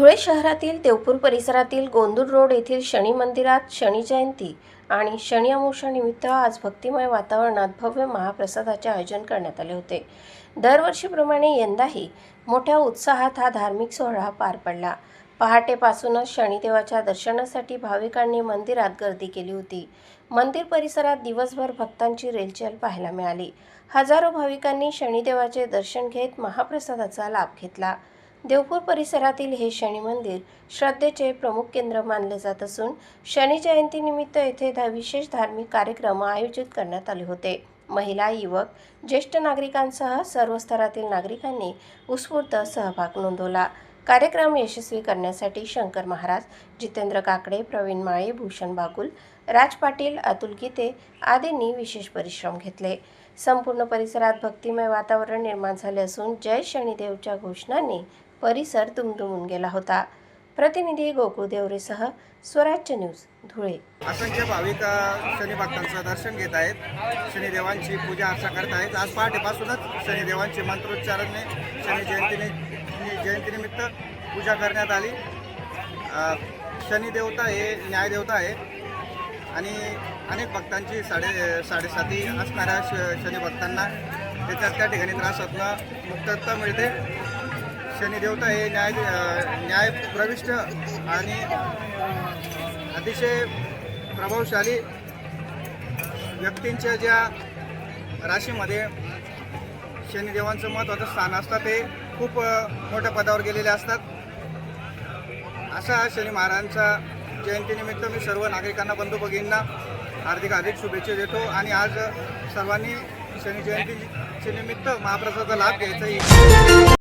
धुळे शहरातील देवपूर परिसरातील गोंदूर रोड येथील शनी मंदिरात शनी जयंती आणि शनी अमावस्या निमित्त आज भक्तिमय वातावरणात भव्य महाप्रसादाचे आयोजन करण्यात आले होते। दरवर्षीप्रमाणे यंदाही मोठ्या उत्साहात हा धार्मिक सोहळा पार पडला। पहाटेपासूनच शनिदेवाच्या दर्शनासाठी भाविकांनी मंदिरात गर्दी केली होती। मंदिर परिसरात दिवसभर भक्तांची रेलचेल पाहायला मिळाली। हजारो भाविकांनी शनिदेवाचे दर्शन घेत महाप्रसादाचा लाभ घेतला। देवपूर परिसरातील हे शनी मंदिर श्रद्धेचे प्रमुख केंद्र मानले जात असून शनी जयंतीनिमित्त येथे विशेष धार्मिक कार्यक्रम आयोजित करण्यात आले होते। महिला, युवक, ज्येष्ठ नागरिकांसह सर्व स्तरातील नागरिकांनी उत्स्फूर्त सहभाग नोंदवला। कार्यक्रम यशस्वी करण्यासाठी शंकर महाराज, जितेंद्र काकडे, प्रवीण माळे, भूषण बागुल, राज पाटील, अतुल गीते आदींनी विशेष परिश्रम घेतले। संपूर्ण परिसरात भक्तिमय वातावरण निर्माण झाले असून जय शनिदेवच्या घोषणांनी परिसर दुमदुमून गेला होता। प्रतिनिधी गोकुळ देवरेसह स्वराज्य न्यूज, धुळे। असंख्य भाविक शनी भक्तांचं दर्शन घेत आहेत, शनिदेवांची पूजा अर्चा करत आहेत। आज पहाटेपासूनच शनिदेवांचे मंत्रोच्चाराने शनी जयंतीनिमित्त पूजा करण्यात आली। शनिदेवता हे न्यायदेवता आहे आणि अनेक भक्तांची साडेसाती असणाऱ्या शनी भक्तांना त्याच्यात त्या ठिकाणी त्रासातनं मुक्तता मिळते। शनिदेवता हे न्याय प्रविष्ट आणि अतिशय प्रभावशाली व्यक्तींच्या ज्या राशीमध्ये शनिदेवांचं महत्त्वाचं स्थान असतं ते खूप मोठ्या पदावर गेलेले असतात। अशा शनी महाराजांच्या जयंतीनिमित्त मी सर्व नागरिकांना, बंधू भगिनींना हार्दिक शुभेच्छा देतो आणि आज सर्वांनी शनी जयंतीच्या निमित्त महाप्रसादाचा लाभ घ्यायचा